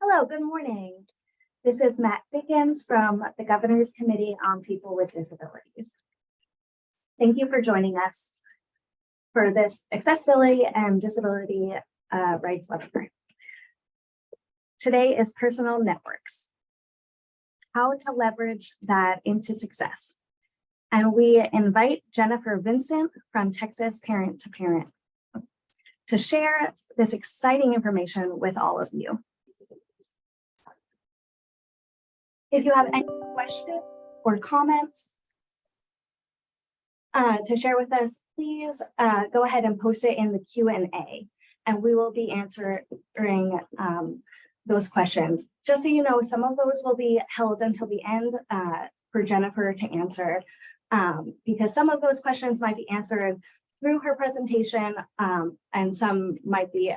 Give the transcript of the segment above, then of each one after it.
Hello, good morning. This is Matt Dickens from the Governor's Committee on People with Disabilities. Thank you for joining us for this accessibility and disability rights webinar. Today is personal networks, how to leverage that into success. And we invite Jennifer Vincent from Texas Parent to Parent to share this exciting information with all of you. If you have any questions or comments to share with us, please go ahead and post it in the Q&A, and we will be answering those questions. Just so you know, some of those will be held until the end for Jennifer to answer, because some of those questions might be answered through her presentation, and some might be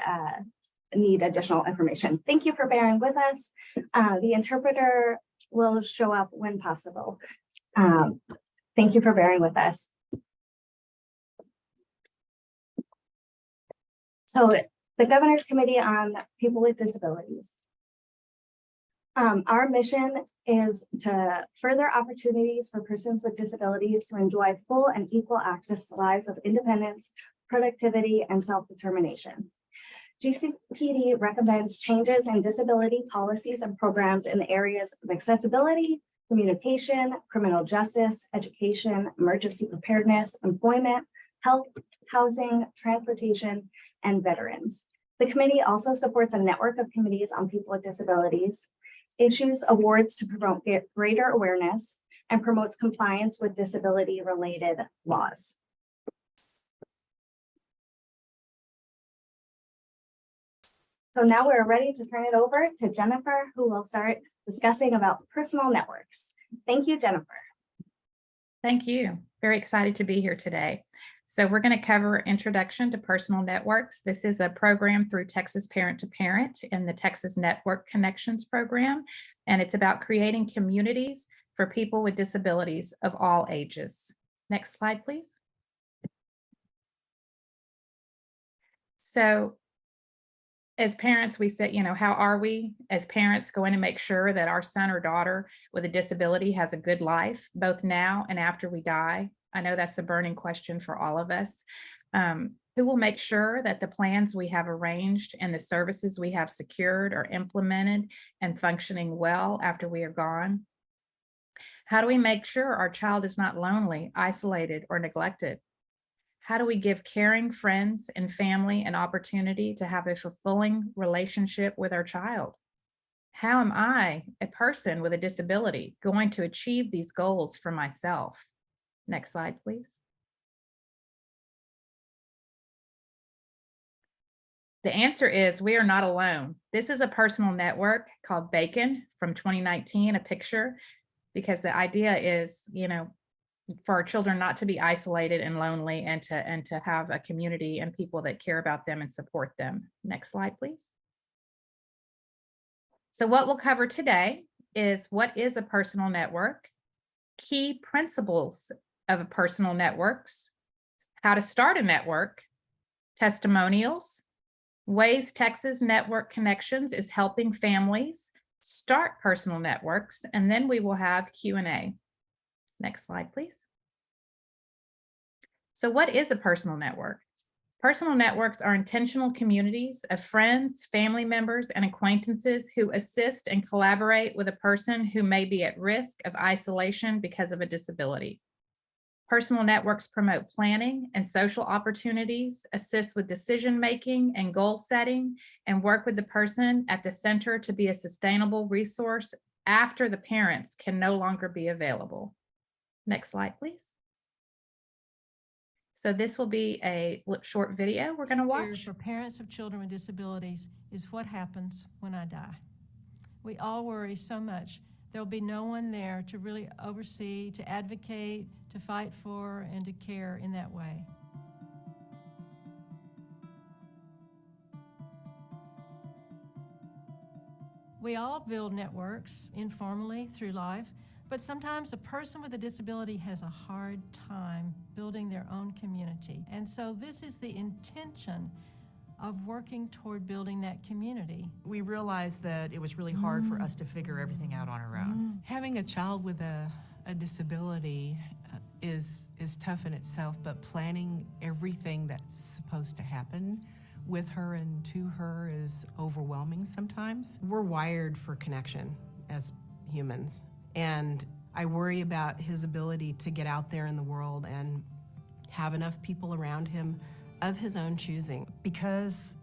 need additional information. Thank you for bearing with us. The interpreter will show up when possible. Thank you for bearing with us. So the Governor's Committee on People with Disabilities. Our mission is to further opportunities for persons with disabilities to enjoy full and equal access to lives of independence, productivity, and self-determination. GCPD recommends changes in disability policies and programs in the areas of accessibility, communication, criminal justice, education, emergency preparedness, employment, health, housing, transportation, and veterans. The committee also supports a network of committees on people with disabilities, issues awards to promote greater awareness, and promotes compliance with disability-related laws. So now we're ready to turn it over to Jennifer, who will start discussing about personal networks. Thank you, Jennifer. Thank you. Very excited to be here today. So we're going to cover Introduction to Personal Networks. This is a program through Texas Parent to Parent in the Texas Network Connections program, and it's about creating communities for people with disabilities of all ages. Next slide, please. So as parents, we said, how are we as parents going to make sure that our son or daughter with a disability has a good life, both now and after we die? I know that's the burning question for all of us. Who will make sure that the plans we have arranged and the services we have secured are implemented and functioning well after we are gone? How do we make sure our child is not lonely, isolated, or neglected? How do we give caring friends and family an opportunity to have a fulfilling relationship with our child? How am I, a person with a disability, going to achieve these goals for myself? Next slide, please. The answer is we are not alone. This is a personal network called Bacon from 2019, a picture, because the idea is, for our children not to be isolated and lonely, and to have a community and people that care about them and support them. Next slide, please. So what we'll cover today is what is a personal network, key principles of personal networks, how to start a network, testimonials, ways Texas Network Connections is helping families start personal networks, and then we will have Q&A. Next slide, please. So what is a personal network? Personal networks are intentional communities of friends, family members, and acquaintances who assist and collaborate with a person who may be at risk of isolation because of a disability. Personal networks promote planning and social opportunities, assist with decision-making and goal setting, and work with the person at the center to be a sustainable resource after the parents can no longer be available. Next slide, please. So this will be a short video we're going to watch. For parents of children with disabilities is what happens when I die. We all worry so much. There'll be no one there to really oversee, to advocate, to fight for, and to care in that way. We all build networks informally through life, but sometimes a person with a disability has a hard time building their own community. And so this is the intention of working toward building that community. We realized that it was really hard for us to figure everything out on our own. Having a child with a disability is tough in itself, but planning everything that's supposed to happen with her and to her is overwhelming sometimes. We're wired for connection as humans, and I worry about his ability to get out there in the world and have enough people around him of his own choosing. Because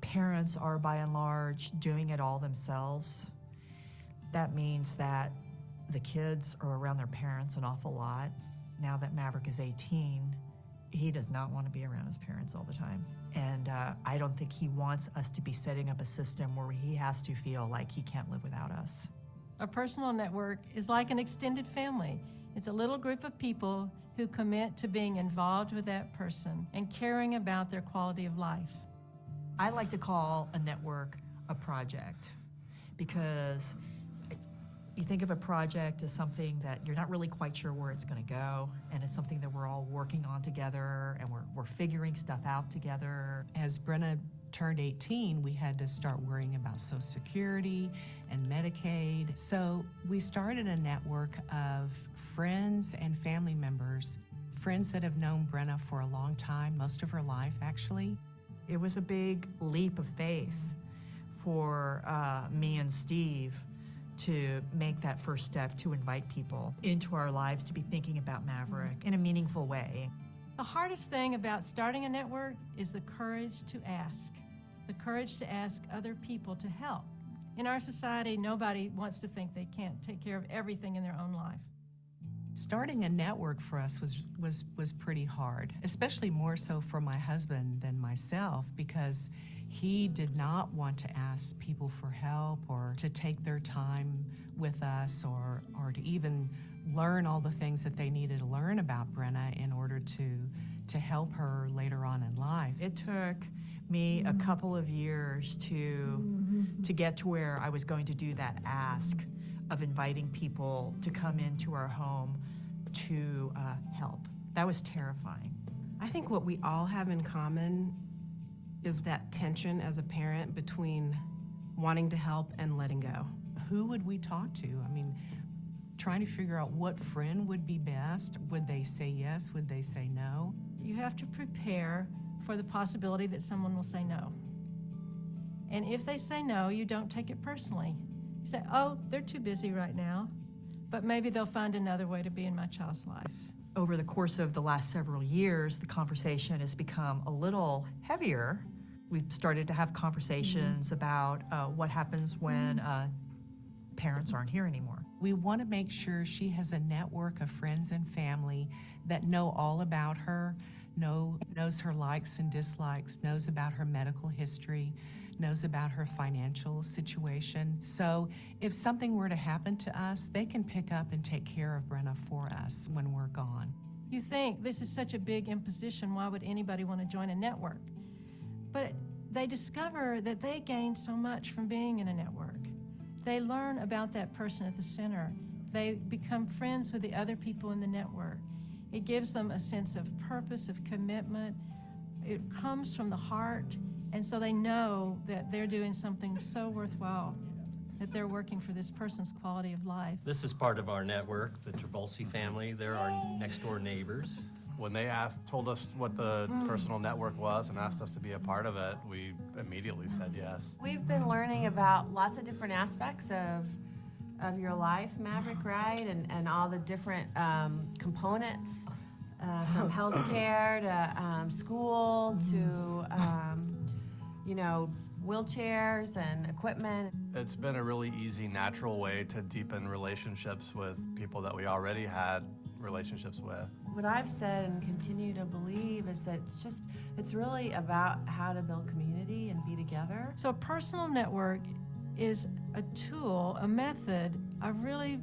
parents are by and large doing it all themselves, that means that the kids are around their parents an awful lot. Now that Maverick is 18, he does not want to be around his parents all the time. And I don't think he wants us to be setting up a system where he has to feel like he can't live without us. A personal network is like an extended family. It's a little group of people who commit to being involved with that person and caring about their quality of life. I like to call a network a project, because you think of a project as something that you're not really quite sure where it's going to go, and it's something that we're all working on together, and we're figuring stuff out together. As Brenna turned 18, we had to start worrying about Social Security and Medicaid. So we started a network of friends and family members, friends that have known Brenna for a long time, most of her life actually. It was a big leap of faith for me and Steve to make that first step to invite people into our lives to be thinking about Maverick in a meaningful way. The hardest thing about starting a network is the courage to ask other people to help. In our society, nobody wants to think they can't take care of everything in their own life. Starting a network for us was pretty hard, especially more so for my husband than myself, because he did not want to ask people for help or to take their time with us or to even learn all the things that they needed to learn about Brenna in order to help her later on in life. It took me a couple of years to get to where I was going to do that ask of inviting people to come into our home to help. That was terrifying. I think what we all have in common is that tension as a parent between wanting to help and letting go. Who would we talk to? I mean, trying to figure out what friend would be best. Would they say yes? Would they say no? You have to prepare for the possibility that someone will say no. And if they say no, you don't take it personally. You say, oh, they're too busy right now, but maybe they'll find another way to be in my child's life. Over the course of the last several years, the conversation has become a little heavier. We've started to have conversations about what happens when parents aren't here anymore. We want to make sure she has a network of friends and family that know all about her, knows her likes and dislikes, knows about her medical history, knows about her financial situation. So if something were to happen to us, they can pick up and take care of Brenna for us when we're gone. You think this is such a big imposition, why would anybody want to join a network? But they discover that they gain so much from being in a network. They learn about that person at the center. They become friends with the other people in the network. It gives them a sense of purpose, of commitment. It comes from the heart, and so they know that they're doing something so worthwhile, that they're working for this person's quality of life. This is part of our network, the Trabolsi family. They're our next-door neighbors. When they told us what the personal network was and asked us to be a part of it, we immediately said yes. We've been learning about lots of different aspects of your life, Maverick, right? And all the different components, from healthcare to school to, wheelchairs and equipment. It's been a really easy, natural way to deepen relationships with people that we already had relationships with. What I've said and continue to believe is that it's really about how to build community and be together. So a personal network is a tool, a method of really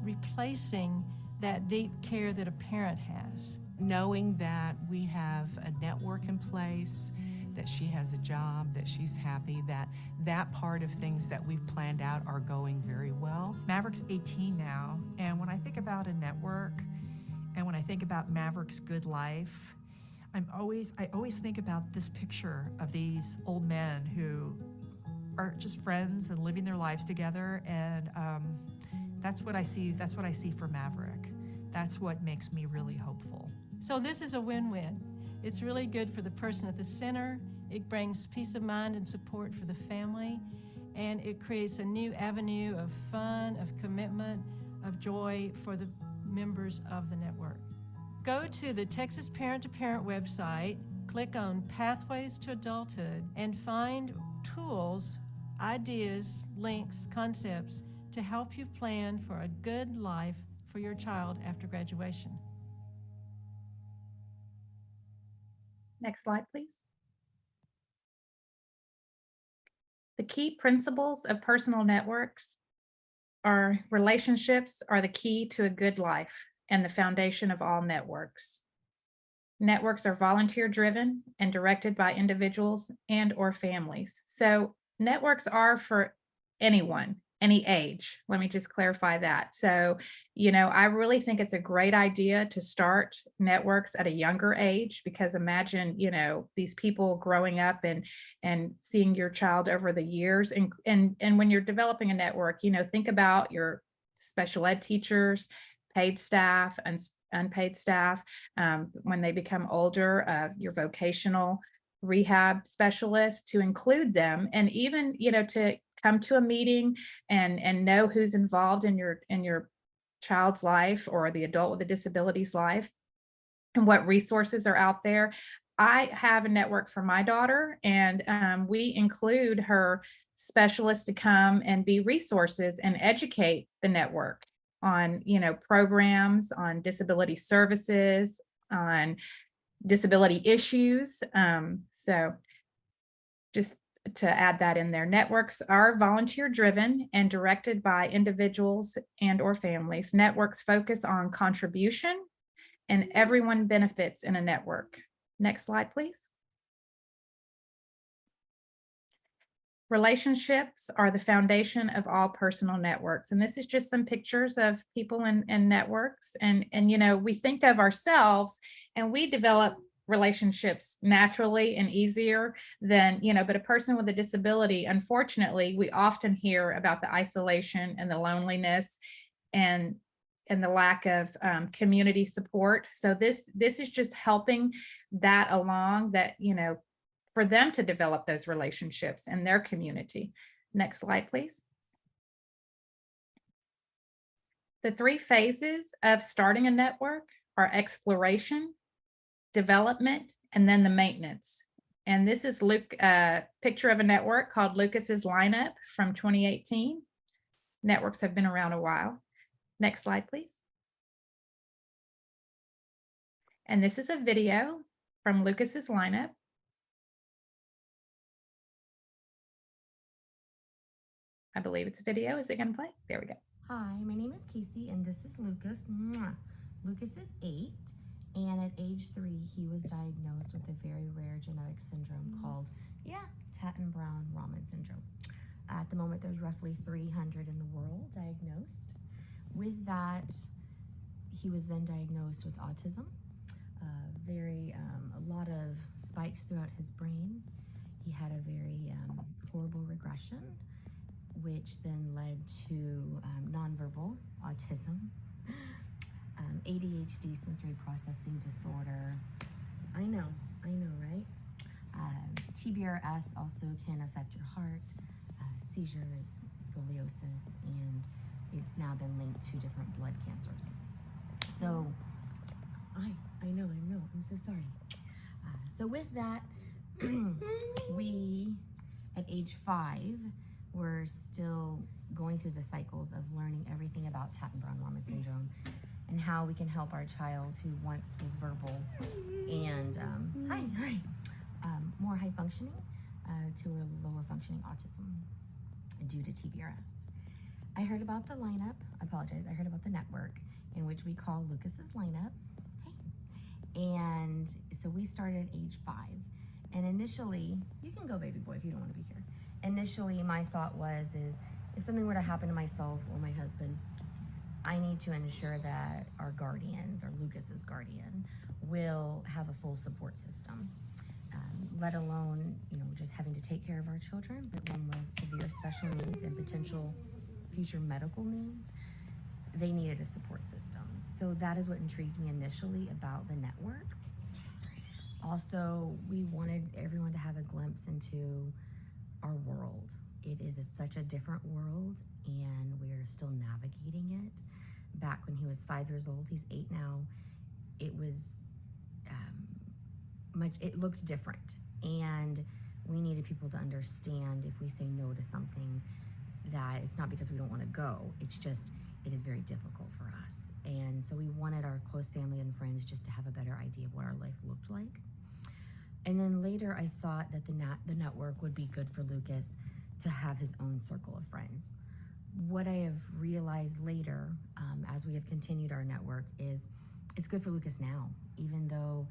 replacing that deep care that a parent has. Knowing that we have a network in place, that she has a job, that she's happy, that part of things that we've planned out are going very well. Maverick's 18 now, and when I think about a network, and when I think about Maverick's good life, I always think about this picture of these old men who are just friends and living their lives together, and that's what I see. That's what I see for Maverick. That's what makes me really hopeful. So this is a win-win. It's really good for the person at the center. It brings peace of mind and support for the family, and it creates a new avenue of fun, of commitment, of joy for the members of the network. Go to the Texas Parent to Parent website, click on Pathways to Adulthood, and find tools, ideas, links, concepts to help you plan for a good life for your child after graduation. Next slide, please. The key principles of personal networks are relationships are the key to a good life and the foundation of all networks. Networks are volunteer driven and directed by individuals and or families. So networks are for anyone, any age. Let me just clarify that. So, I really think it's a great idea to start networks at a younger age, because imagine, these people growing up and seeing your child over the years. And when you're developing a network, think about your special ed teachers, paid staff and unpaid staff, when they become older, your vocational rehab specialists, to include them, and even to come to a meeting and know who's involved in your child's life or the adult with a disability's life, and what resources are out there. I have a network for my daughter, and we include her specialists to come and be resources and educate the network on programs, on disability services, on disability issues. So just to add that in there, networks are volunteer driven and directed by individuals and or families. Networks focus on contribution, and everyone benefits in a network. Next slide, please. Relationships are the foundation of all personal networks. And this is just some pictures of people in networks. And we think of ourselves and we develop relationships naturally and easier than, but a person with a disability, unfortunately, we often hear about the isolation and the loneliness and the lack of community support. So this is just helping that along, that, for them to develop those relationships in their community. Next slide, please. The 3 phases of starting a network are exploration, development, and then the maintenance. And this is a picture of a network called Lucas's Lineup from 2018. Networks have been around a while. Next slide, please. And this is a video from Lucas's Lineup. I believe it's a video. Is it going to play? There we go. Hi, my name is Casey, and this is Lucas. Mwah. Lucas is 8, and at age 3, he was diagnosed with a very rare genetic syndrome called, Tatten-Brown-Raman syndrome. At the moment, there's roughly 300 in the world diagnosed. With that, he was then diagnosed with autism, a lot of spikes throughout his brain. He had a very horrible regression, which then led to nonverbal autism, ADHD, sensory processing disorder. I know, right? TBRS also can affect your heart, seizures, scoliosis, and it's now been linked to different blood cancers. So, I know, I'm so sorry. So with that, we, at age 5, were still going through the cycles of learning everything about Tatten-Brown-Raman syndrome and how we can help our child who once was verbal and more high functioning to a lower functioning autism due to TBRS. I heard about the lineup, I heard about the network in which we call Lucas's Lineup. And so we started at age 5. And initially, you can go baby boy if you don't want to be here. Initially, my thought was, if something were to happen to myself or my husband, I need to ensure that our guardians, or Lucas's guardian, will have a full support system, let alone, just having to take care of our children, but one with severe special needs and potential future medical needs, they needed a support system. So that is what intrigued me initially about the network. Also, we wanted everyone to have a glimpse into our world. It is such a different world, and we're still navigating it. Back when he was 5 years old, he's 8 now, it was it looked different. And we needed people to understand if we say no to something, that it's not because we don't want to go, it's just, it is very difficult for us. And so we wanted our close family and friends just to have a better idea of what our life looked like. And then later I thought that the network would be good for Lucas to have his own circle of friends. What I have realized later, as we have continued our network, is it's good for Lucas now, even though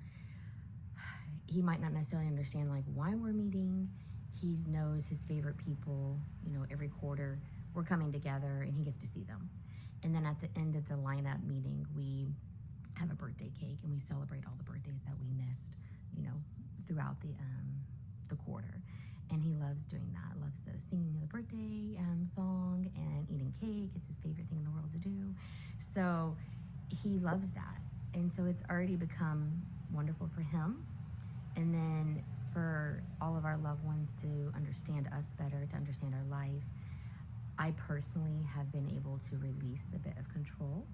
he might not necessarily understand why we're meeting. He knows his favorite people, every quarter we're coming together and he gets to see them. And then at the end of the lineup meeting, we have a birthday cake and we celebrate all the birthdays that we missed, throughout the quarter. And he loves doing that, loves the singing of the birthday song and eating cake. It's his favorite thing in the world to do. So he loves that. And so it's already become wonderful for him. And then for all of our loved ones to understand us better, to understand our life, I personally have been able to release a bit of control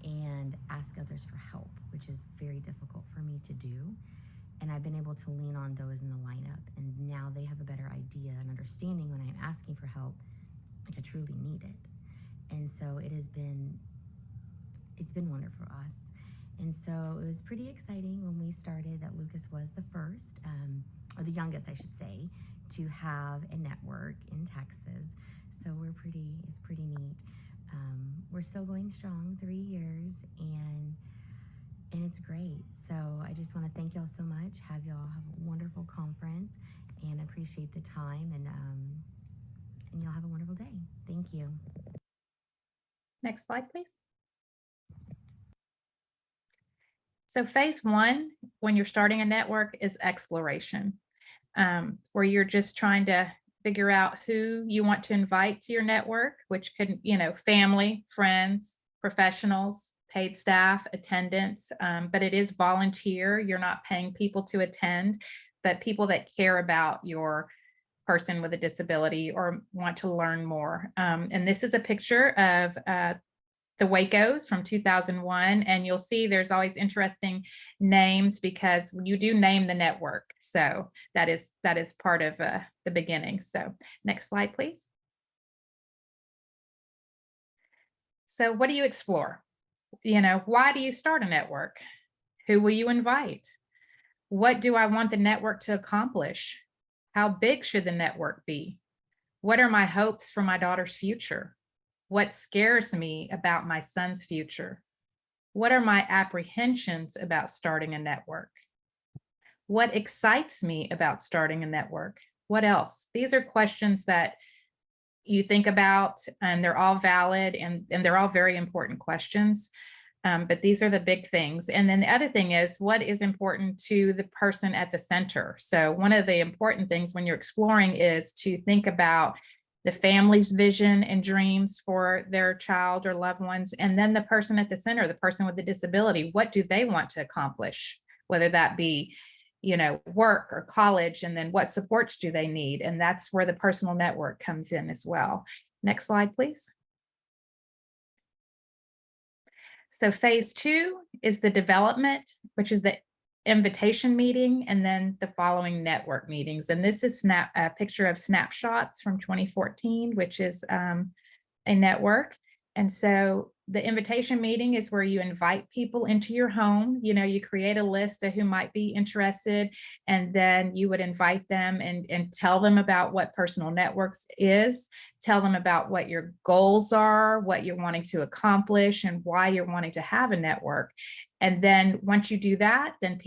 and ask others for help, which is very difficult for me to do. And I've been able to lean on those in the lineup, and now they have a better idea and understanding when I'm asking for help, I truly need it. And so it's been wonderful for us. And so it was pretty exciting when we started that Lucas was the first, or the youngest, I should say, to have a network in Texas. So it's pretty neat. We're still going strong, 3 years, and it's great. So I just want to thank y'all so much. Have y'all have a wonderful conference, and appreciate the time, and y'all have a wonderful day. Thank you. Next slide, please. So phase one, when you're starting a network, is exploration, where you're just trying to figure out who you want to invite to your network, which could, family, friends, professionals, paid staff, attendants, but it is volunteer. You're not paying people to attend, but people that care about your person with a disability or want to learn more. And this is a picture of the Wacos from 2001, and you'll see there's always interesting names because you do name the network. So that is part of the beginning. So next slide, please. So what do you explore? Why do you start a network? Who will you invite? What do I want the network to accomplish? How big should the network be? What are my hopes for my daughter's future? What scares me about my son's future? What are my apprehensions about starting a network? What excites me about starting a network? What else? These are questions that you think about, and they're all valid, and they're all very important questions. But these are the big things. And then the other thing is, what is important to the person at the center? So one of the important things when you're exploring is to think about the family's vision and dreams for their child or loved ones, and then the person at the center, the person with the disability, what do they want to accomplish? Whether that be, work or college, and then what supports do they need? And that's where the personal network comes in as well. Next slide, please. So phase two is the development, which is the invitation meeting, and then the following network meetings. And this is a picture of Snapshots from 2014, which is a network. And so the invitation meeting is where you invite people into your home. You create a list of who might be interested, and then you would invite them and tell them about what Personal Networks is, tell them about what your goals are, what you're wanting to accomplish, and why you're wanting to have a network. And then once you do that, then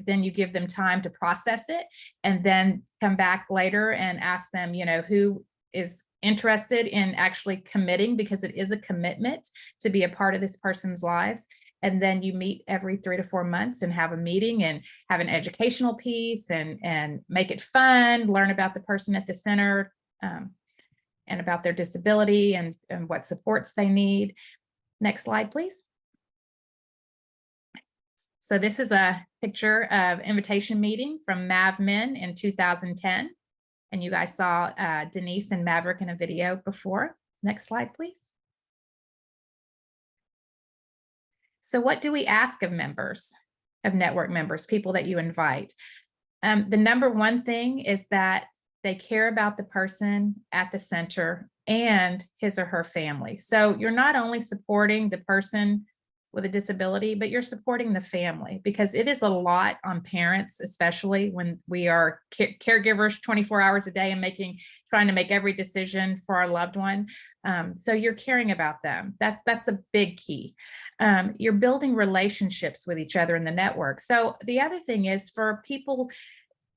then you give them time to process it, and then come back later and ask them, who is interested in actually committing, because it is a commitment to be a part of this person's lives. And then you meet every 3 to 4 months and have a meeting and have an educational piece and make it fun, learn about the person at the center, and about their disability and what supports they need. Next slide, please. So this is a picture of invitation meeting from MavMen in 2010. And you guys saw Denise and Maverick in a video before. Next slide, please. So what do we ask of members, of network members, people that you invite? The number one thing is that they care about the person at the center and his or her family. So you're not only supporting the person with a disability, but you're supporting the family, because it is a lot on parents, especially when we are caregivers 24 hours a day and trying to make every decision for our loved one. So you're caring about them. That's a big key. You're building relationships with each other in the network. So the other thing is, for people,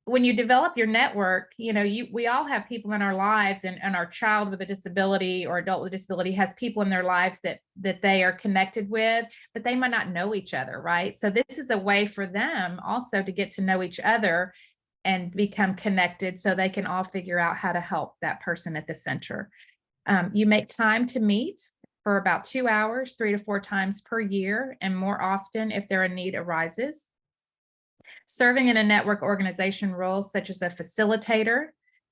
when you develop your network, we all have people in our lives, and our child with a disability or adult with a disability has people in their lives that they are connected with, but they might not know each other, right? So this is a way for them also to get to know each other and become connected, so they can all figure out how to help that person at the center. You make time to meet for about 2 hours, 3 to 4 times per year, and more often if a need arises. Serving in a network organization role, such as a facilitator,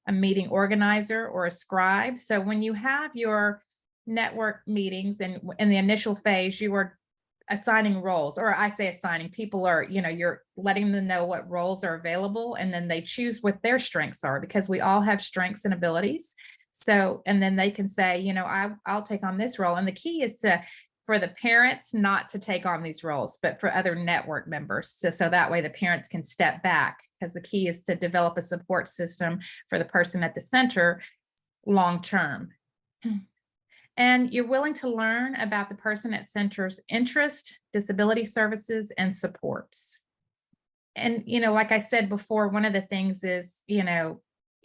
a meeting organizer, or a scribe. So when you have your network meetings and in the initial phase, you are assigning roles, or I say assigning, people are, you're letting them know what roles are available, and then they choose what their strengths are, because we all have strengths and abilities. So, and then they can say, I'll take on this role. And the key is for the parents not to take on these roles, but for other network members. So that way the parents can step back, because the key is to develop a support system for the person at the center long-term. And you're willing to learn about the person at center's interest, disability services, and supports. And, like I said before, one of the things is,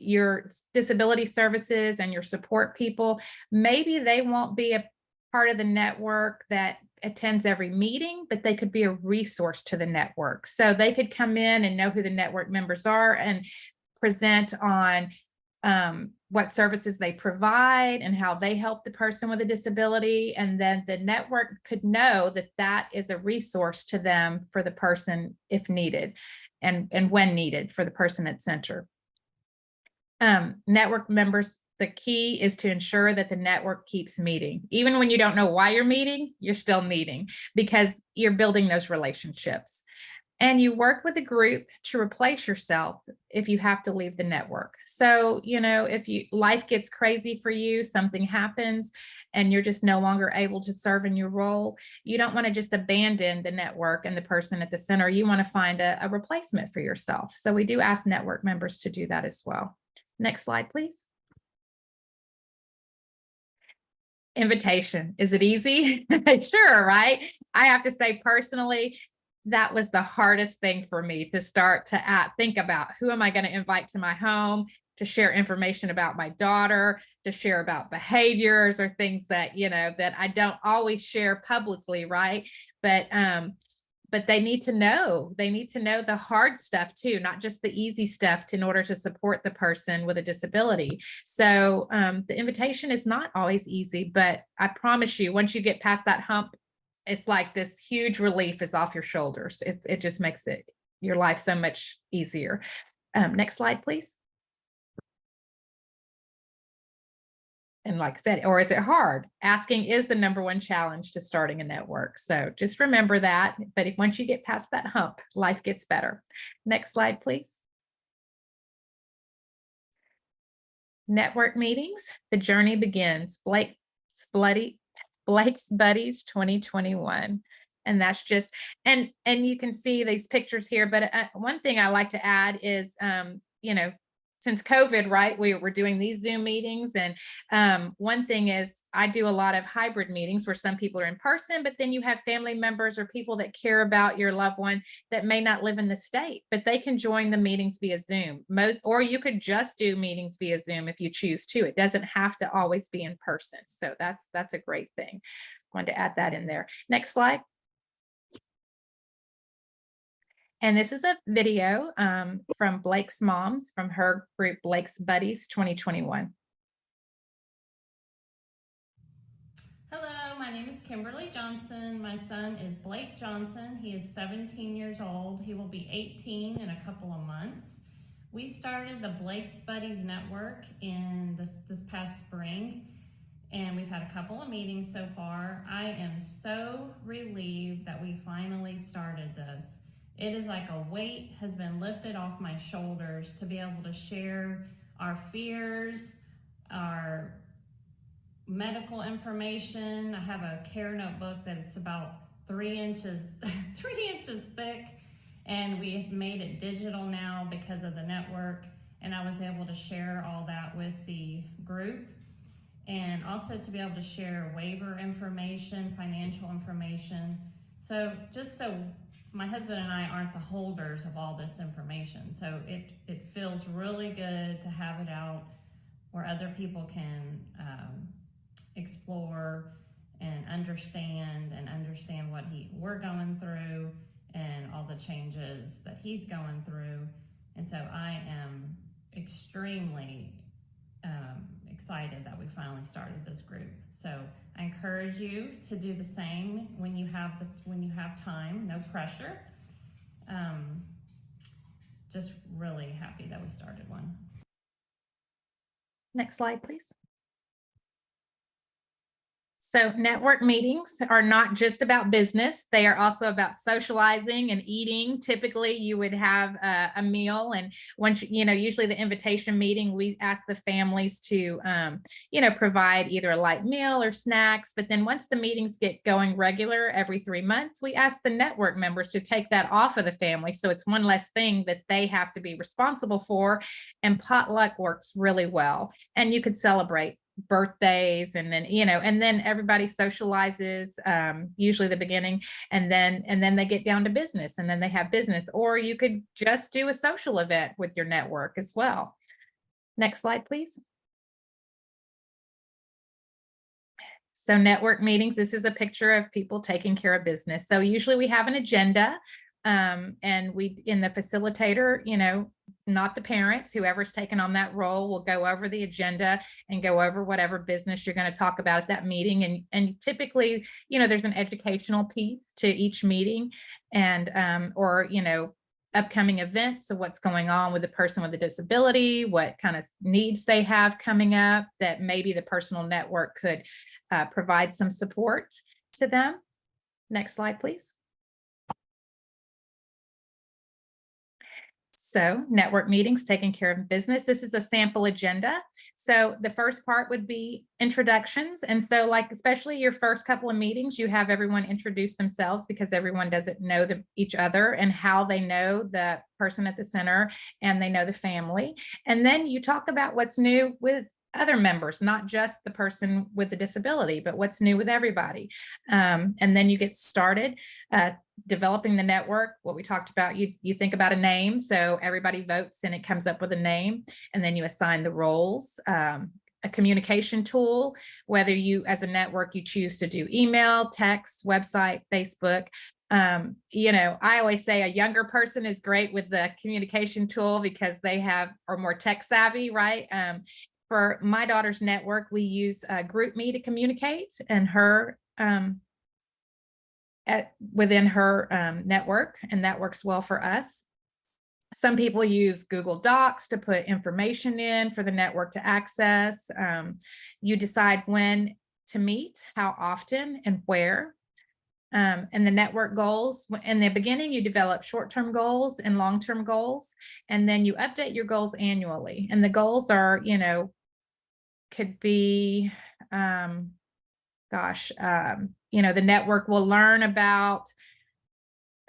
your disability services and your support people, maybe they won't be a part of the network that attends every meeting, but they could be a resource to the network. So they could come in and know who the network members are and present on what services they provide and how they help the person with a disability. And then the network could know that that is a resource to them for the person if needed, and when needed for the person at center. Network members, the key is to ensure that the network keeps meeting. Even when you don't know why you're meeting, you're still meeting, because you're building those relationships. And you work with a group to replace yourself if you have to leave the network. So, if life gets crazy for you, something happens, and you're just no longer able to serve in your role, you don't want to just abandon the network and the person at the center. You want to find a replacement for yourself. So we do ask network members to do that as well. Next slide, please. Invitation. Is it easy? Sure, right? I have to say personally, that was the hardest thing for me to start to think about. Who am I going to invite to my home to share information about my daughter, to share about behaviors or things that, that I don't always share publicly, right? But they need to know. They need to know the hard stuff too, not just the easy stuff, in order to support the person with a disability. So the invitation is not always easy, but I promise you, once you get past that hump, it's like this huge relief is off your shoulders. It just makes your life so much easier. Next slide, please. And like I said, or is it hard? Asking is the number one challenge to starting a network. So just remember that. But once you get past that hump, life gets better. Next slide, please. Network meetings. The journey begins. Blake's Buddies 2021. And that's just, and you can see these pictures here. But one thing I like to add is, since COVID, right, we were doing these Zoom meetings. And one thing is I do a lot of hybrid meetings where some people are in person, but then you have family members or people that care about your loved one that may not live in the state, but they can join the meetings via Zoom. Or you could just do meetings via Zoom if you choose to. It doesn't have to always be in person. So that's a great thing. Wanted to add that in there. Next slide. And this is a video from Blake's moms from her group, Blake's Buddies 2021. Hello, my name is Kimberly Johnson. My son is Blake Johnson. He is 17 years old. He will be 18 in a couple of months. We started the Blake's Buddies Network in this past spring, and we've had a couple of meetings so far. I am so relieved that we finally started this. It is like a weight has been lifted off my shoulders to be able to share our fears, our medical information. I have a care notebook that it's about 3 inches, 3 inches thick, and we made it digital now because of the network. And I was able to share all that with the group, and also to be able to share waiver information, financial information. So just so my husband and I aren't the holders of all this information. So it feels really good to have it out where other people can explore and understand what we're going through and all the changes that he's going through. And so I am extremely excited that we finally started this group. So I encourage you to do the same when you have time, no pressure. Just really happy that we started one. Next slide, please. So network meetings are not just about business. They are also about socializing and eating. Typically, you would have a meal, and once, usually the invitation meeting, we ask the families to, provide either a light meal or snacks. But then once the meetings get going regular every 3 months, we ask the network members to take that off of the family. So it's one less thing that they have to be responsible for. And potluck works really well. And you could celebrate birthdays, and then everybody socializes, usually the beginning, and then they get down to business, and then they have business. Or you could just do a social event with your network as well. Next slide, please. So network meetings, this is a picture of people taking care of business. So usually we have an agenda, and we, in the facilitator, not the parents, whoever's taken on that role will go over the agenda and go over whatever business you're going to talk about at that meeting. And typically, there's an educational piece to each meeting, and or upcoming events. So what's going on with the person with a disability, what kind of needs they have coming up that maybe the personal network could provide some support to them. Next slide, please. So network meetings, taking care of business. This is a sample agenda. So the first part would be introductions. And so especially your first couple of meetings, you have everyone introduce themselves, because everyone doesn't know each other and how they know the person at the center, and they know the family. And then you talk about what's new with other members, not just the person with the disability, but what's new with everybody. And then you get started developing the network. What we talked about, you think about a name, so everybody votes and it comes up with a name, and then you assign the roles. A communication tool, whether you as a network you choose to do email, text, website, Facebook. I always say a younger person is great with the communication tool because they are more tech savvy, right? For my daughter's network, we use GroupMe to communicate, and within her network, and that works well for us. Some people use Google Docs to put information in for the network to access. You decide when to meet, how often, and where. And the network goals, in the beginning, you develop short-term goals and long-term goals, and then you update your goals annually. And the goals are, could be, the network will learn about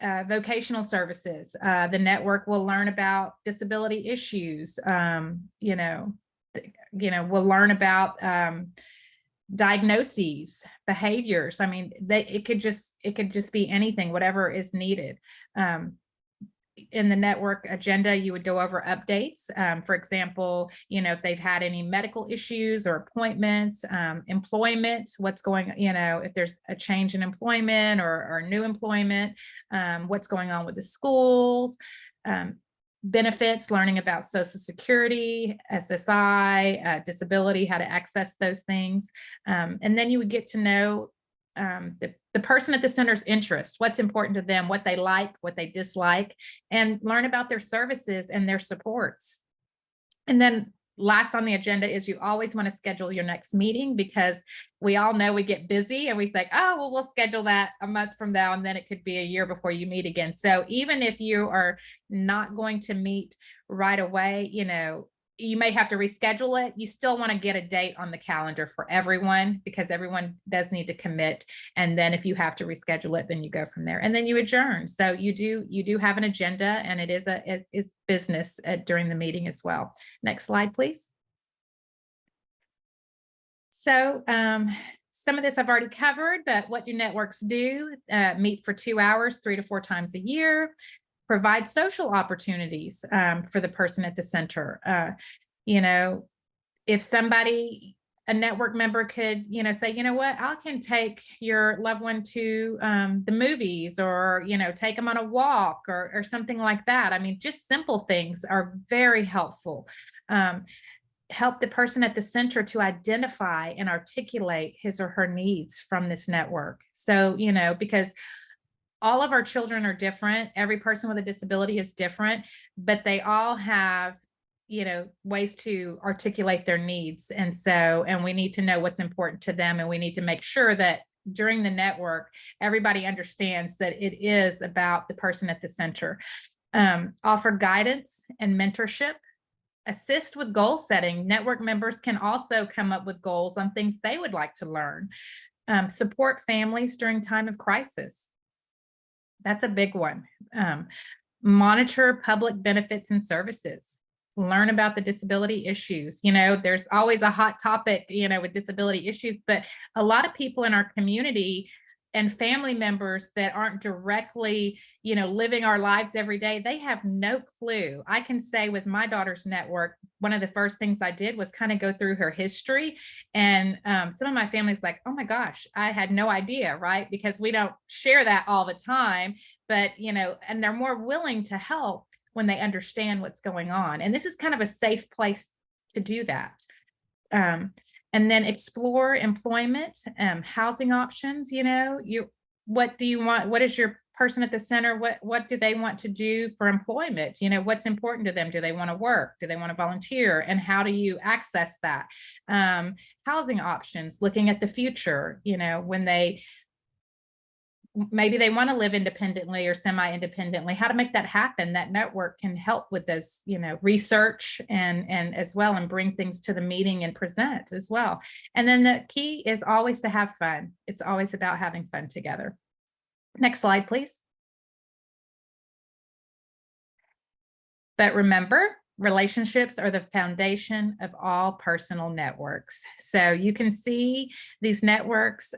vocational services. The network will learn about disability issues. We'll learn about diagnoses, behaviors. I mean, it could just be anything, whatever is needed. In the network agenda, you would go over updates. For example, if they've had any medical issues or appointments, employment, what's going, if there's a change in employment or new employment, what's going on with the schools, benefits, learning about Social Security, SSI, disability, how to access those things. And then you would get to know the person at the center's interests, what's important to them, what they like, what they dislike, and learn about their services and their supports. And then last on the agenda is you always want to schedule your next meeting, because we all know we get busy and we think, oh, well, we'll schedule that a month from now, and then it could be a year before you meet again. So even if you are not going to meet right away, you may have to reschedule it. You still want to get a date on the calendar for everyone, because everyone does need to commit. And then if you have to reschedule it, then you go from there, and then you adjourn. So you do have an agenda, and it is business during the meeting as well. Next slide, please. So some of this I've already covered, but what do networks do? Meet for 2 hours, 3 to 4 times a year. Provide social opportunities for the person at the center. If a network member could, say, what, I can take your loved one to the movies, or, take them on a walk, or something like that. I mean, just simple things are very helpful. Help the person at the center to identify and articulate his or her needs from this network. So, because all of our children are different. Every person with a disability is different, but they all have, ways to articulate their needs. And we need to know what's important to them. And we need to make sure that during the network, everybody understands that it is about the person at the center. Offer guidance and mentorship. Assist with goal setting. Network members can also come up with goals on things they would like to learn. Support families during time of crisis. That's a big one. Monitor public benefits and services. Learn about the disability issues. There's always a hot topic, with disability issues, but a lot of people in our community and family members that aren't directly, living our lives every day, they have no clue. I can say with my daughter's network, one of the first things I did was kind of go through her history. And some of my family's like, oh my gosh, I had no idea, right? Because we don't share that all the time, but, and they're more willing to help when they understand what's going on. And this is kind of a safe place to do that. And then explore employment, housing options. What do you want? What is your person at the center? What do they want to do for employment? What's important to them? Do they want to work? Do they want to volunteer? And how do you access that? Housing options, looking at the future, when maybe they want to live independently or semi-independently, how to make that happen. That network can help with those, research and as well, and bring things to the meeting and present as well. And then the key is always to have fun. It's always about having fun together. Next slide, please. But remember, relationships are the foundation of all personal networks. So you can see these networks,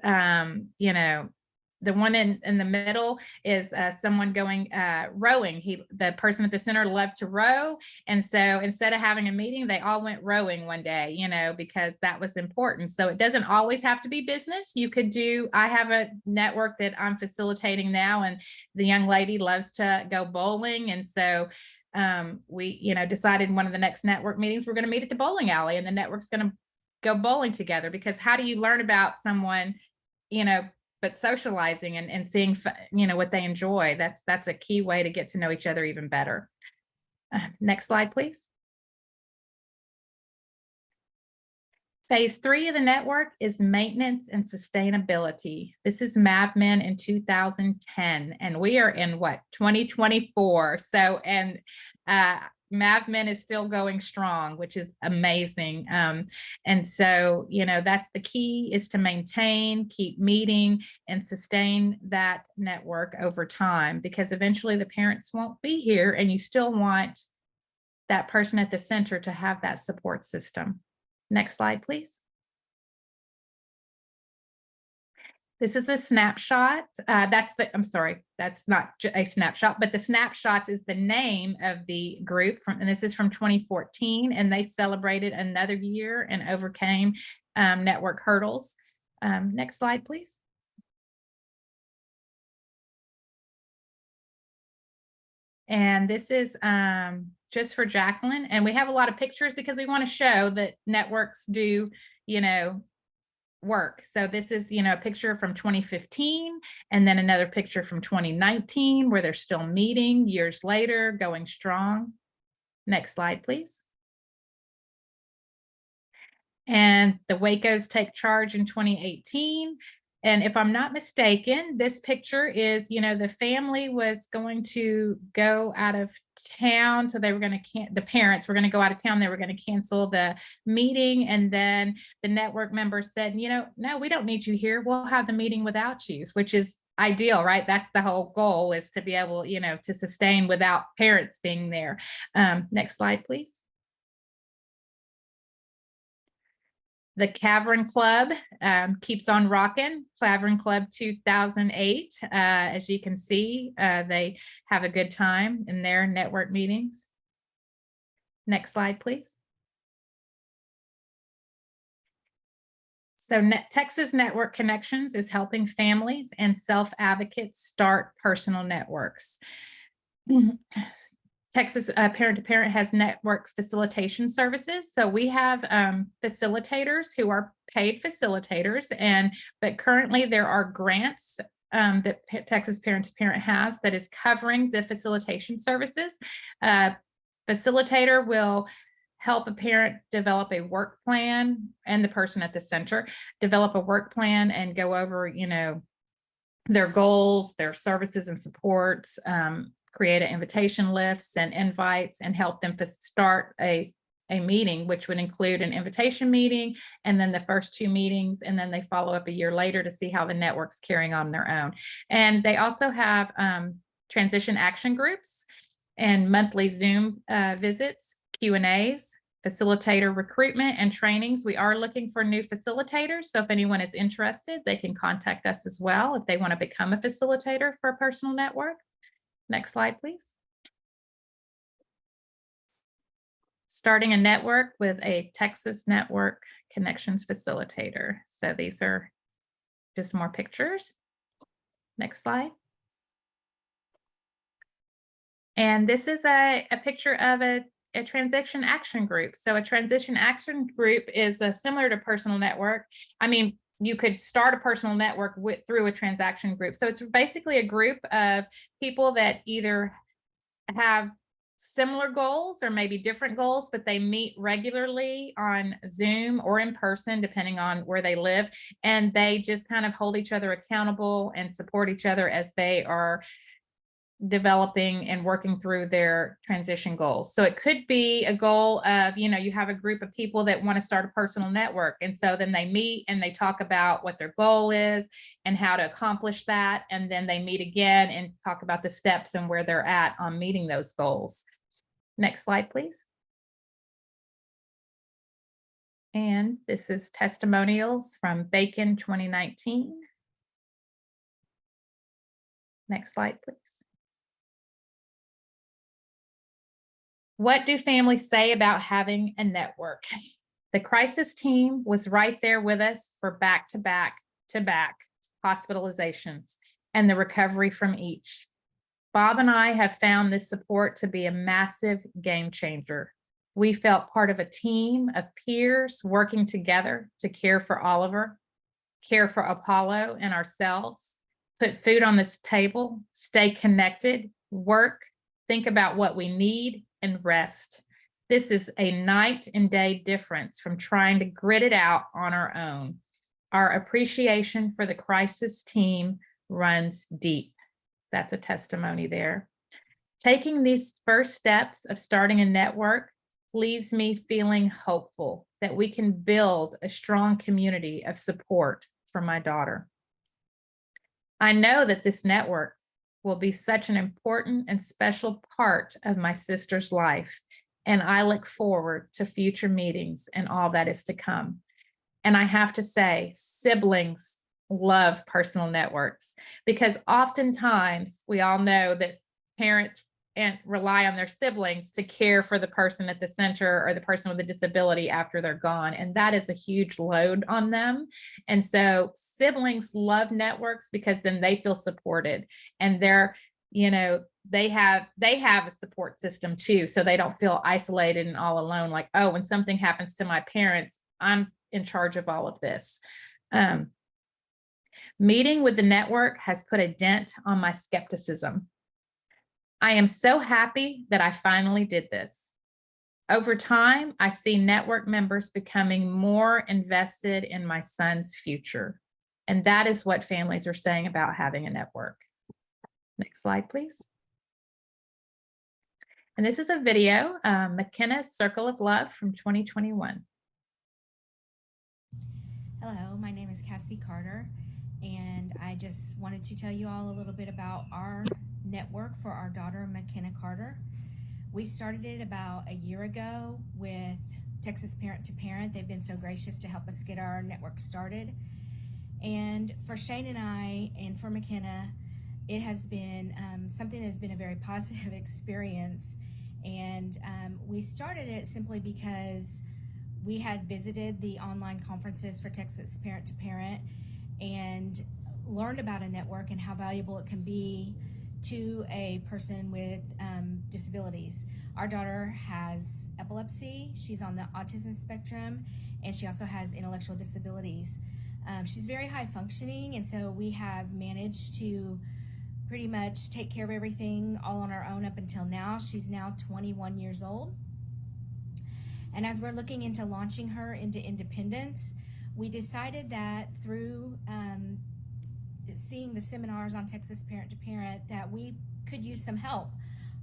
the one in the middle is someone going rowing. The person at the center loved to row. And so instead of having a meeting, they all went rowing one day, because that was important. So it doesn't always have to be business. I have a network that I'm facilitating now, and the young lady loves to go bowling. And so we, decided in one of the next network meetings, we're going to meet at the bowling alley, and the network's going to go bowling together. Because how do you learn about someone, but socializing and seeing, what they enjoy? That's a key way to get to know each other even better. Next slide, please. Phase 3 of the network is maintenance and sustainability. This is MAVMIN in 2010, and we are in 2024. So, MavMin is still going strong, which is amazing. And so, that's the key, is to maintain, keep meeting, and sustain that network over time, because eventually the parents won't be here, and you still want that person at the center to have that support system. Next slide, please. This is a snapshot. I'm sorry, that's not a snapshot, but the snapshots is the name of the group and this is from 2014, and they celebrated another year and overcame network hurdles. Next slide, please. And this is just for Jacqueline. And we have a lot of pictures because we want to show that networks do, work. So this is, a picture from 2015, and then another picture from 2019 where they're still meeting years later, going strong. Next slide, please. And the Wacos take charge in 2018. And if I'm not mistaken, this picture is, the family was going to go out of town. So they were going to, the parents were going to go out of town. They were going to cancel the meeting. And then the network members said, no, we don't need you here. We'll have the meeting without you, which is ideal, right? That's the whole goal, is to be able, to sustain without parents being there. Next slide, please. The Cavern Club keeps on rocking. Cavern Club 2008. As you can see, they have a good time in their network meetings. Next slide, please. So Texas Network Connections is helping families and self-advocates start personal networks. Texas Parent to Parent has network facilitation services. So we have facilitators who are paid facilitators, but currently there are grants that Texas Parent to Parent has that is covering the facilitation services. Facilitator will help a parent develop a work plan, and the person at the center develop a work plan and go over, their goals, their services and supports, create an invitation lists and invites, and help them start a meeting, which would include an invitation meeting and then the first 2 meetings, and then they follow up a year later to see how the network's carrying on their own. And they also have transition action groups and monthly Zoom visits, Q&As, facilitator recruitment and trainings. We are looking for new facilitators, so if anyone is interested, they can contact us as well if they want to become a facilitator for a personal network. Next slide, please. Starting a network with a Texas Network Connections facilitator. So these are just more pictures. Next slide. And this is a picture of a transition action group. So a transition action group is similar to personal network. I mean, you could start a personal network through a transaction group. So it's basically a group of people that either have similar goals or maybe different goals, but they meet regularly on Zoom or in person, depending on where they live. And they just kind of hold each other accountable and support each other as they are developing and working through their transition goals. So it could be a goal of, you have a group of people that want to start a personal network. And so then they meet and they talk about what their goal is and how to accomplish that. And then they meet again and talk about the steps and where they're at on meeting those goals. Next slide, please. And this is testimonials from Bacon 2019. Next slide, please. What do families say about having a network? The crisis team was right there with us for back-to-back hospitalizations and the recovery from each. Bob and I have found this support to be a massive game changer. We felt part of a team of peers working together to care for Oliver, care for Apollo and ourselves, put food on this table, stay connected, work, think about what we need, and rest. This is a night and day difference from trying to grit it out on our own. Our appreciation for the crisis team runs deep. That's a testimony there. Taking these first steps of starting a network leaves me feeling hopeful that we can build a strong community of support for my daughter. I know that this network will be such an important and special part of my sister's life, and I look forward to future meetings and all that is to come. And I have to say, siblings love personal networks, because oftentimes we all know that parents rely on their siblings to care for the person at the center or the person with a disability after they're gone. And that is a huge load on them. And so siblings love networks because then they feel supported, and they're, they have a support system too. So they don't feel isolated and all alone, like, oh, when something happens to my parents, I'm in charge of all of this. Meeting with the network has put a dent on my skepticism. I am so happy that I finally did this. Over time, I see network members becoming more invested in my son's future. And that is what families are saying about having a network. Next slide, please. And this is a video, McKenna's Circle of Love from 2021. Hello, my name is Cassie Carter, and I just wanted to tell you all a little bit about our network for our daughter, McKenna Carter. We started it about a year ago with Texas Parent to Parent. They've been so gracious to help us get our network started. And for Shane and I, and for McKenna, it has been something that's been a very positive experience. And we started it simply because we had visited the online conferences for Texas Parent to Parent and learned about a network and how valuable it can be to a person with disabilities. Our daughter has epilepsy, she's on the autism spectrum, and she also has intellectual disabilities. She's very high functioning, and so we have managed to pretty much take care of everything all on our own up until now. She's now 21 years old. And as we're looking into launching her into independence, we decided that through seeing the seminars on Texas Parent to Parent that we could use some help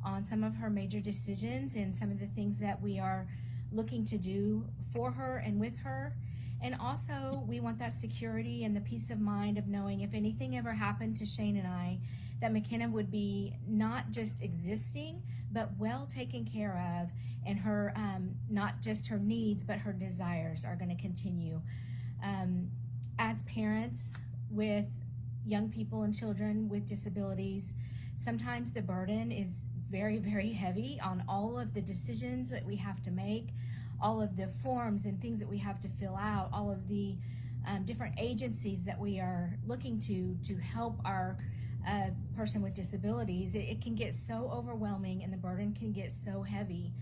on some of her major decisions and some of the things that we are looking to do for her and with her. And also we want that security and the peace of mind of knowing if anything ever happened to Shane and I, that McKenna would be not just existing, but well taken care of, and her, not just her needs, but her desires are gonna continue. As parents with young people and children with disabilities, sometimes the burden is very, very heavy on all of the decisions that we have to make, all of the forms and things that we have to fill out, all of the different agencies that we are looking to help our person with disabilities. It can get so overwhelming and the burden can get so heavy.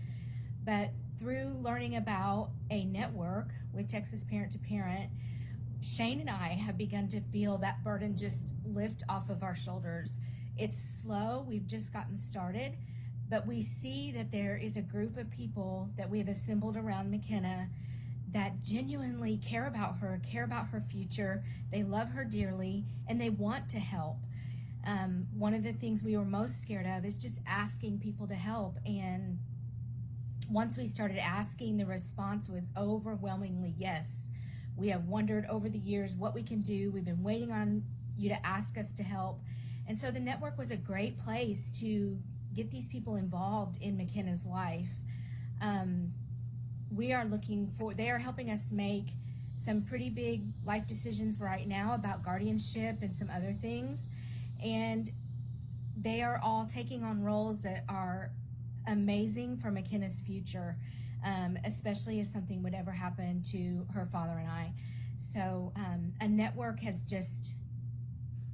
But through learning about a network with Texas Parent to Parent, Shane and I have begun to feel that burden just lift off of our shoulders. It's slow, we've just gotten started, but we see that there is a group of people that we have assembled around McKenna that genuinely care about her future, they love her dearly, and they want to help. One of the things we were most scared of is just asking people to help, and once we started asking, the response was overwhelmingly yes. We have wondered over the years what we can do. We've been waiting on you to ask us to help. And so the network was a great place to get these people involved in McKenna's life. They are helping us make some pretty big life decisions right now about guardianship and some other things. And they are all taking on roles that are amazing for McKenna's future, especially if something would ever happen to her father and I. So a network has just,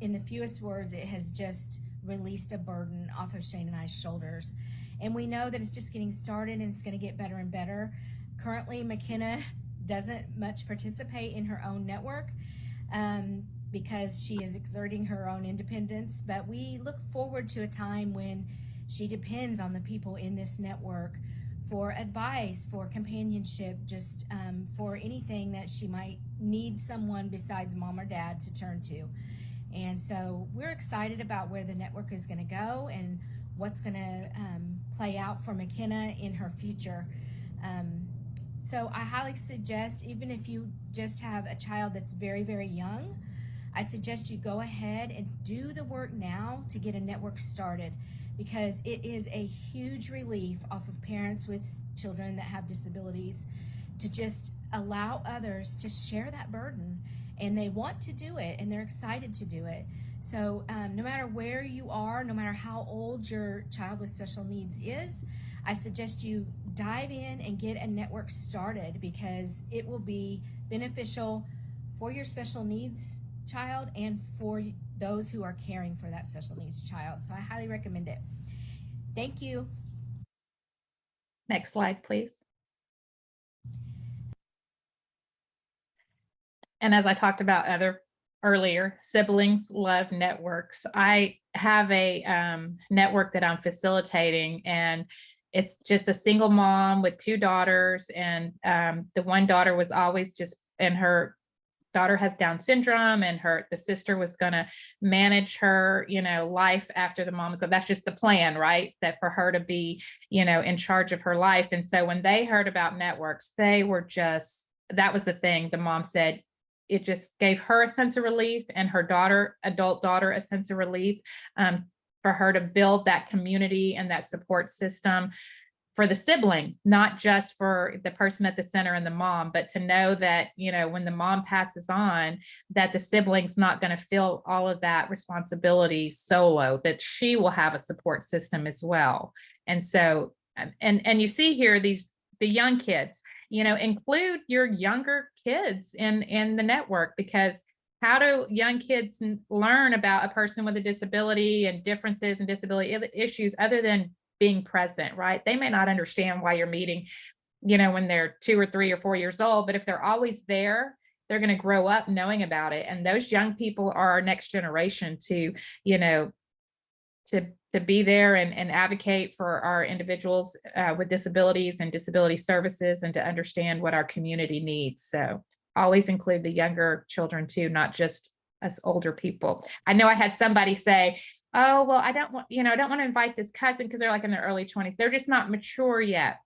in the fewest words, it has just released a burden off of Shane and I's shoulders. And we know that it's just getting started and it's gonna get better and better. Currently, McKenna doesn't much participate in her own network because she is exerting her own independence, but we look forward to a time when she depends on the people in this network for advice, for companionship, just for anything that she might need someone besides mom or dad to turn to. And so we're excited about where the network is going to go, and what's going to play out for McKenna in her future. So I highly suggest, even if you just have a child that's very, very young, I suggest you go ahead and do the work now to get a network started, because it is a huge relief off of parents with children that have disabilities to just allow others to share that burden. And they want to do it, and they're excited to do it. So no matter where you are, no matter how old your child with special needs is, I suggest you dive in and get a network started, because it will be beneficial for your special needs child and for those who are caring for that special needs child. So I highly recommend it. Thank you. Next slide, please. And as I talked about earlier, siblings love networks. I have a network that I'm facilitating, and it's just a single mom with 2 daughters. And the one daughter was always and her daughter has Down syndrome, and the sister was going to manage her, life after the mom was gone. That's just the plan, right? That for her to be, in charge of her life. And so when they heard about networks, that was the thing. The mom said, it just gave her a sense of relief, and her adult daughter, a sense of relief, for her to build that community and that support system for the sibling, not just for the person at the center and the mom, but to know that, when the mom passes on, that the sibling's not going to feel all of that responsibility solo, that she will have a support system as well. And so, and you see here, the young kids, include your younger kids in the network, because how do young kids learn about a person with a disability and differences and disability issues other than being present, right? They may not understand why you're meeting, when they're 2 or 3 or 4 years old, but if they're always there, they're going to grow up knowing about it. And those young people are our next generation to be there and advocate for our individuals with disabilities and disability services, and to understand what our community needs. So always include the younger children too, not just us older people. I know I had somebody say, oh, well, I don't want to invite this cousin because they're like in their early 20s. They're just not mature yet.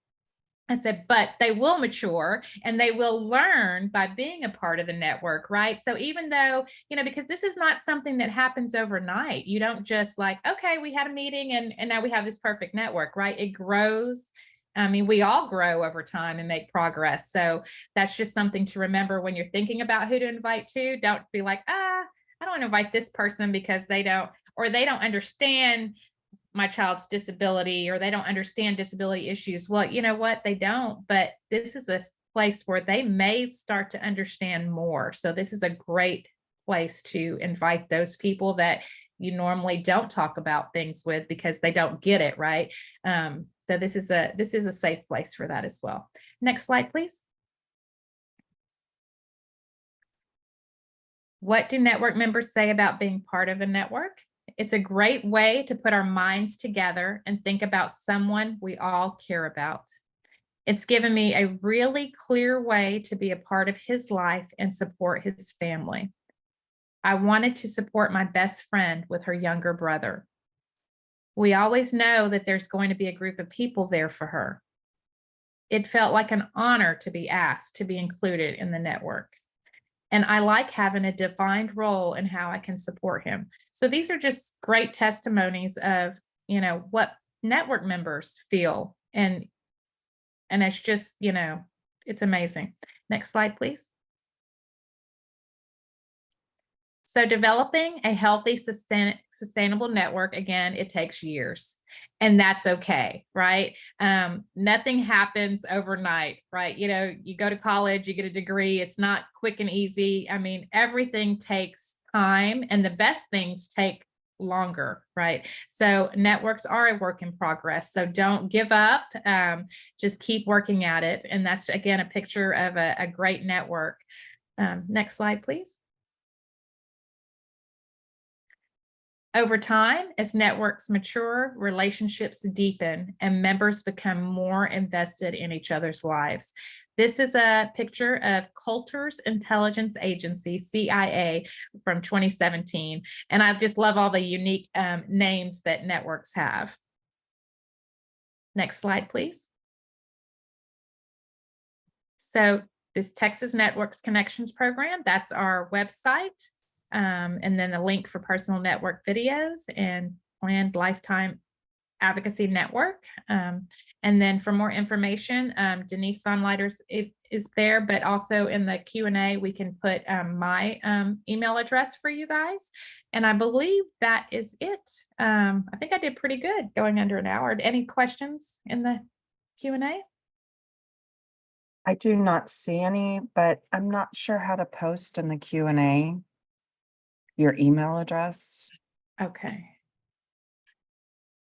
I said, but they will mature, and they will learn by being a part of the network, right? So even though, because this is not something that happens overnight, you don't just like, okay, we had a meeting and now we have this perfect network, right? It grows. I mean, we all grow over time and make progress. So that's just something to remember when you're thinking about who to invite to. Don't be like, I don't want to invite this person because they don't understand my child's disability, or they don't understand disability issues. Well, you know what? They don't, but this is a place where they may start to understand more. So this is a great place to invite those people that you normally don't talk about things with because they don't get it, right? So this is a safe place for that as well. Next slide, please. What do network members say about being part of a network? It's a great way to put our minds together and think about someone we all care about. It's given me a really clear way to be a part of his life and support his family. I wanted to support my best friend with her younger brother. We always know that there's going to be a group of people there for her. It felt like an honor to be asked to be included in the network. And I like having a defined role in how I can support him. So these are just great testimonies of, what network members feel. And it's just, it's amazing. Next slide, please. So developing a healthy, sustainable network, again, it takes years, and that's okay, right? Nothing happens overnight, right? You go to college, you get a degree, it's not quick and easy. I mean, everything takes time, and the best things take longer, right? So networks are a work in progress. So don't give up, just keep working at it. And that's, again, a picture of a great network. Next slide, please. Over time, as networks mature, relationships deepen, and members become more invested in each other's lives. This is a picture of Coulter's Intelligence Agency, CIA, from 2017. And I just love all the unique names that networks have. Next slide, please. So this Texas Networks Connections Program, that's our website. And then the link for personal network videos and planned lifetime advocacy network. And then for more information, Denise Sonleiters is there, but also in the Q&A, we can put my email address for you guys. And I believe that is it. I think I did pretty good going under an hour. Any questions in the Q&A? I do not see any, but I'm not sure how to post in the Q&A your email address. Okay.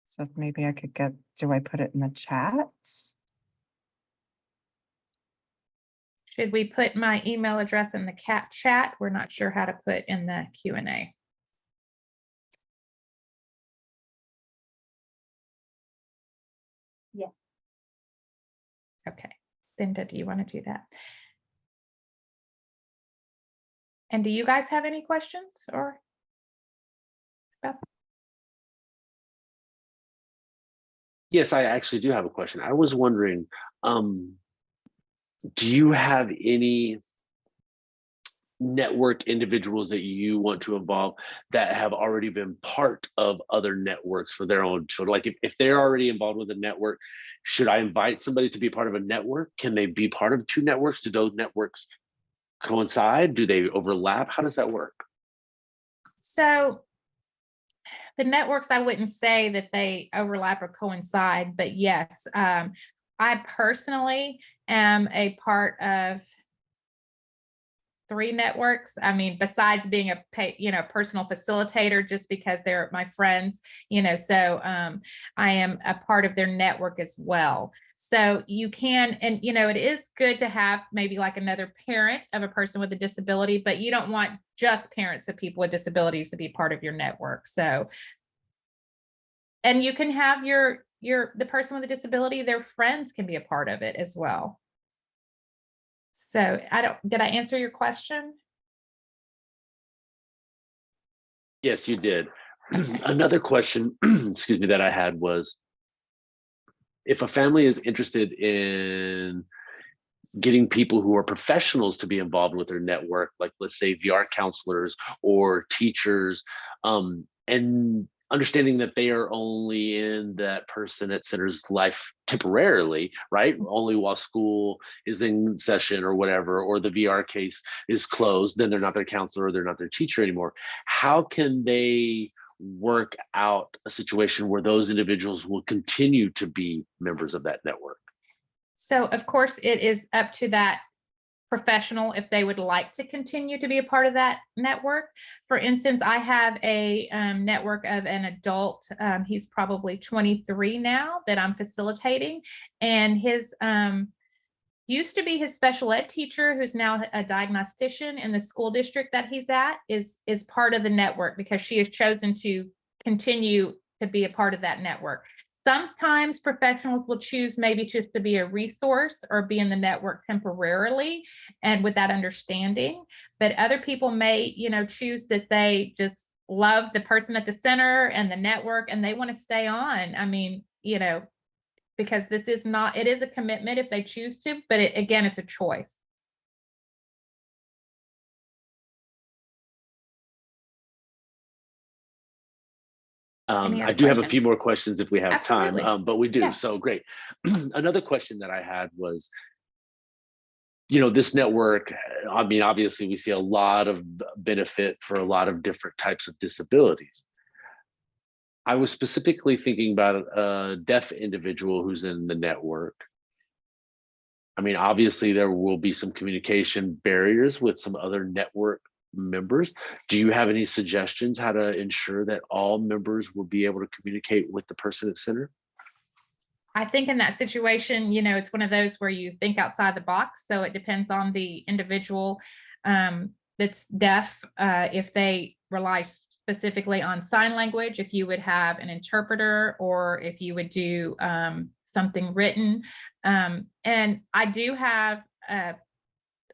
So if maybe I could get, do I put it in the chat? Should we put my email address in the chat? We're not sure how to put in the Q&A. Yeah. Okay. Cinda, do you want to do that? And do you guys have any questions or? Yes, I actually do have a question. I was wondering, do you have any network individuals that you want to involve that have already been part of other networks for their own children? Like if they're already involved with a network, should I invite somebody to be part of a network? Can they be part of two networks? Do those networks coincide? Do they overlap? How does that work? So the networks, I wouldn't say that they overlap or coincide, but yes, I personally am a part of 3 networks. I mean, besides being a personal facilitator, just because they're my friends, so I am a part of their network as well. So you can, and it is good to have maybe like another parent of a person with a disability, but you don't want just parents of people with disabilities to be part of your network. So, and you can have the person with a disability, their friends can be a part of it as well. So did I answer your question? Yes, you did. Another question, excuse me, that I had was, if a family is interested in getting people who are professionals to be involved with their network, like let's say VR counselors or teachers, and understanding that they are only in that person at center's life temporarily, right? Only while school is in session or whatever, or the VR case is closed, then they're not their counselor or they're not their teacher anymore. How can they work out a situation where those individuals will continue to be members of that network? So of course it is up to that professional if they would like to continue to be a part of that network. For instance, I have a network of an adult, he's probably 23 now, that I'm facilitating, and his used to be his special ed teacher, who's now a diagnostician in the school district that he's at, is part of the network because she has chosen to continue to be a part of that network. Sometimes professionals will choose maybe just to be a resource or be in the network temporarily and with that understanding, but other people may, choose that they just love the person at the center and the network and they want to stay on. I mean, because it is a commitment if they choose to, but again, it's a choice. I do have a few more questions if we have Absolutely. time, but we do. Yeah. So great. Another question that I had was, this network, I mean, obviously we see a lot of benefit for a lot of different types of disabilities. I was specifically thinking about a deaf individual who's in the network. I mean, obviously there will be some communication barriers with some other network members. Do you have any suggestions how to ensure that all members will be able to communicate with the person at center? I think in that situation, it's one of those where you think outside the box. So it depends on the individual that's deaf, if they rely specifically on sign language, if you would have an interpreter, or if you would do something written. And I do have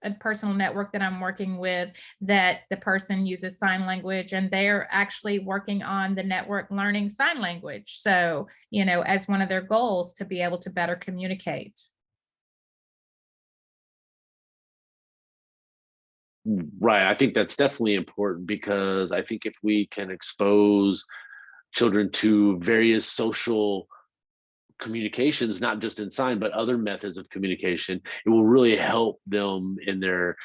a personal network that I'm working with that the person uses sign language, and they're actually working on the network learning sign language. So, as one of their goals to be able to better communicate. Right. I think that's definitely important, because I think if we can expose children to various social communications, not just in sign, but other methods of communication, it will really help them in their,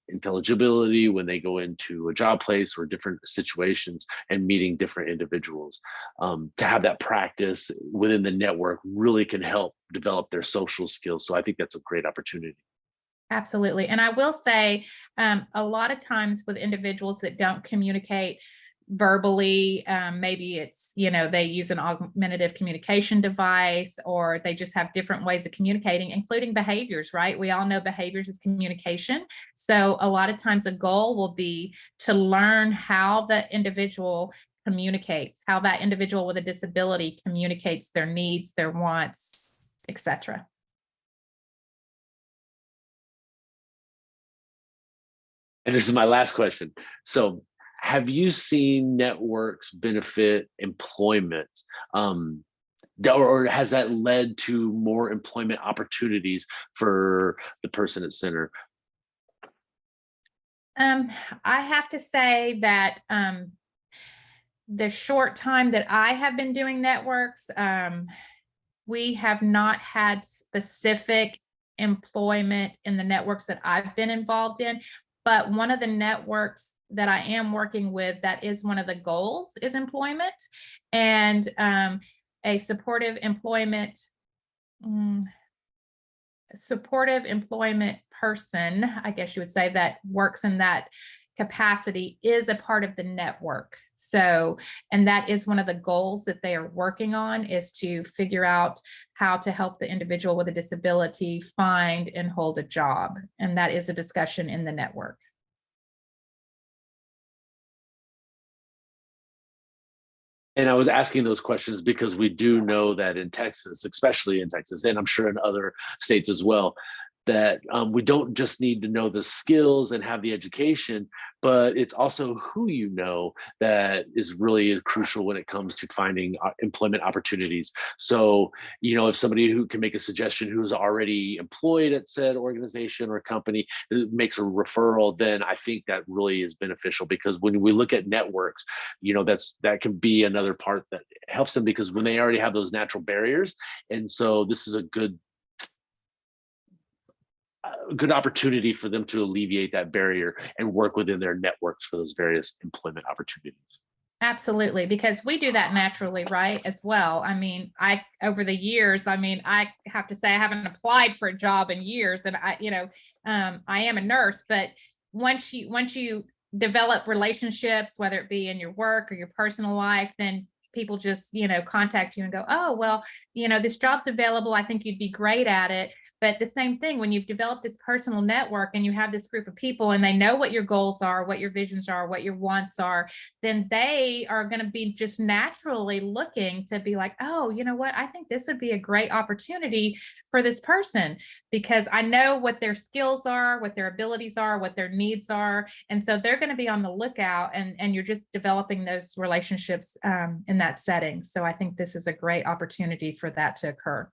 intelligibility when they go into a job place or different situations and meeting different individuals. To have that practice within the network really can help develop their social skills. So I think that's a great opportunity. Absolutely. And I will say, a lot of times with individuals that don't communicate verbally, maybe it's, they use an augmentative communication device, or they just have different ways of communicating, including behaviors, right? We all know behaviors is communication. So a lot of times a goal will be to learn how the individual communicates, how that individual with a disability communicates their needs, their wants, etc. And this is my last question. So, have you seen networks benefit employment? Or has that led to more employment opportunities for the person at center? I have to say that the short time that I have been doing networks, we have not had specific employment in the networks that I've been involved in. But one of the networks that I am working with, that is one of the goals, is employment, and a supportive employment person, I guess you would say, that works in that capacity is a part of the network. So, and that is one of the goals that they are working on, is to figure out how to help the individual with a disability find and hold a job. And that is a discussion in the network. And I was asking those questions because we do know that in Texas, especially in Texas, and I'm sure in other states as well, that we don't just need to know the skills and have the education, but it's also who you know that is really crucial when it comes to finding employment opportunities. So, if somebody who can make a suggestion who's already employed at said organization or company makes a referral, then I think that really is beneficial, because when we look at networks, that can be another part that helps them, because when they already have those natural barriers. And so this is a good opportunity for them to alleviate that barrier and work within their networks for those various employment opportunities. Absolutely, because we do that naturally, right, as well. I mean, over the years, I have to say I haven't applied for a job in years, and I am a nurse, but once you develop relationships, whether it be in your work or your personal life, then people just, contact you and go, oh, well, this job's available. I think you'd be great at it. But the same thing, when you've developed this personal network and you have this group of people and they know what your goals are, what your visions are, what your wants are, then they are going to be just naturally looking to be like, oh, you know what? I think this would be a great opportunity for this person, because I know what their skills are, what their abilities are, what their needs are. And so they're going to be on the lookout, and you're just developing those relationships in that setting. So I think this is a great opportunity for that to occur.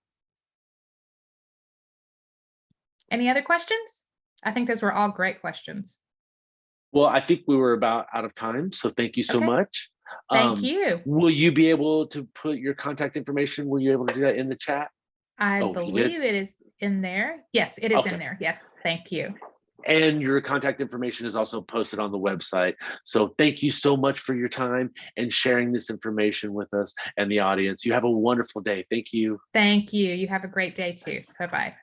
Any other questions? I think those were all great questions. Well, I think we were about out of time, so thank you so much. Thank you. Will you be able to put your contact information? Were you able to do that in the chat? I believe it is in there. Yes, it is in there. Yes, thank you. And your contact information is also posted on the website. So thank you so much for your time and sharing this information with us and the audience. You have a wonderful day. Thank you. Thank you. You have a great day too. Bye-bye.